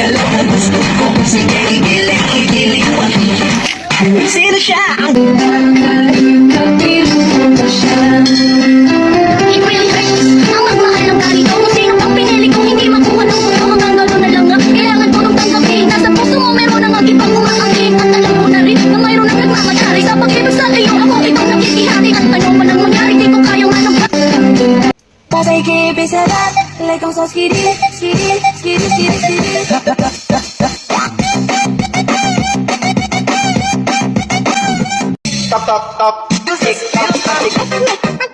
galaw na gusto ko. Sige, giling mo. Sino siya? Ikaw yung Rex, ang magmahal ng ganito. Kung sino pang pinili kong hindi makuha ng mundo. Hanggang gano'n na lang nga, kailangan ko nung tanggapin. Nasa puso mo meron ang agipang umaangkin. At alam mo na rin na mayroon ang nagmamadari. Sa pag-ibig sa iyo, ako ikaw nakikihati. At ano man ang mangyari, di ko kayang anong Patay kay sa lahat, like ang sauce skiddy, skiddy, skiddy, skiddy, skiddy. Top. Music.